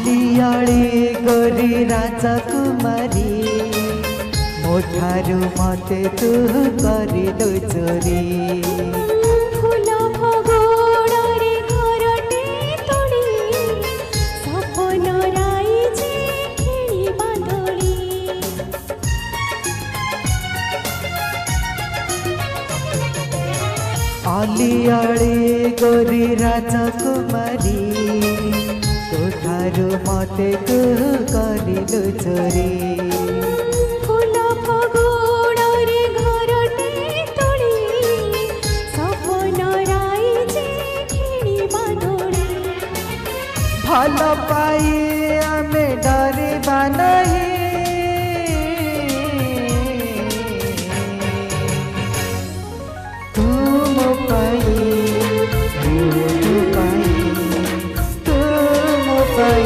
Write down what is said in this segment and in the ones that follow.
आलियाली गोरी राजकुमारी मोठारू मते तू करिलु चोरी फूल भगोड़े घरटे तोड़ी सपन राइजे खेलिबा दोली आलियाली गोरी राजकुमारी तोठारू मते तू करिलु चोरी फूल भगोड़े घरटे तोड़ी सपन राइजे खेलिबा दोली भल पाई आमे डरिबा नहीं तुम पाई तुम पाई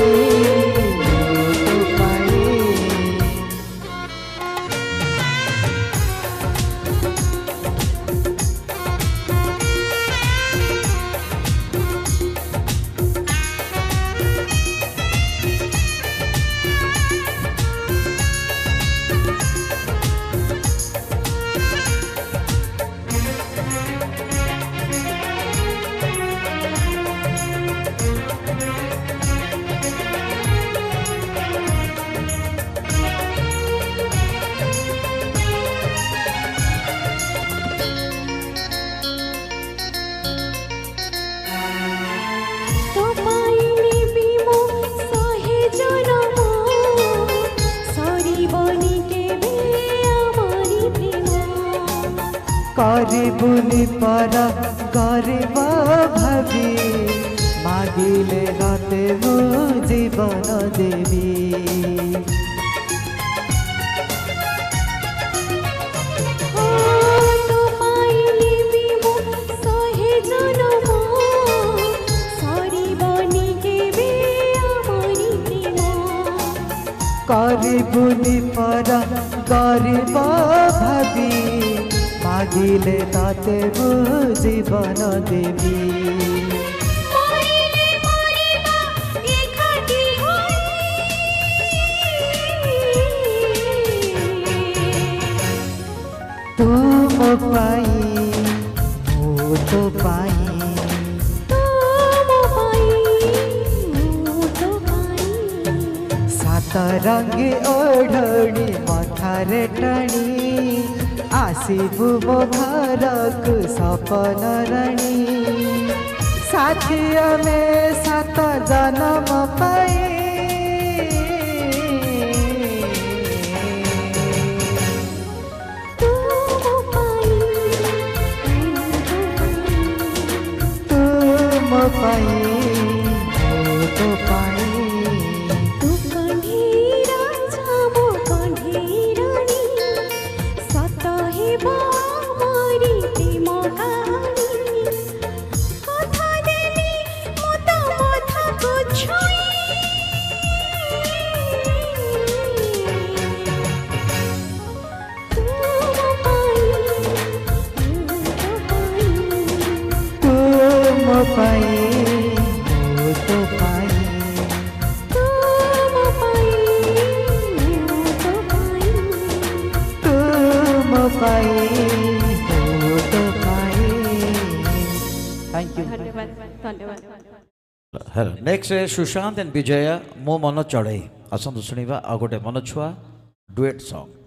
तो पाइले बिमो सहे जनम सरी बनी केबे आमारी प्रेम करबुनि पर गरीब भावी मागिले राते मो जीवन देवी तो पाइले बिमो सहे जनम सरी बनी केबे आमारी प्रेम करबुनि पर गरीब भावी मागिले ताते मो जीवन देवी मरिले मरिबा एकाकी होई तुम पाई मो तो पाई तुम पाई सात रंगी ओढ़णी मथारे टाणी आसीबु मो घरकु सपन राणी साथी में सात जन्म पाई तुम पाई मो तो पाई तू कंढीरा जामो कंढीरानी सत हेबा मारी प्रेम कहानी कथा देली मत मथा को छुई तुम पाई मो तो पाई तुम पाई मो तो पाई थैंक यू धन्यवाद hello next Sushant and Vijaya मो मन चढ़ई आसतु शुणा आ गोटे मन छुआ डुएट सॉन्ग।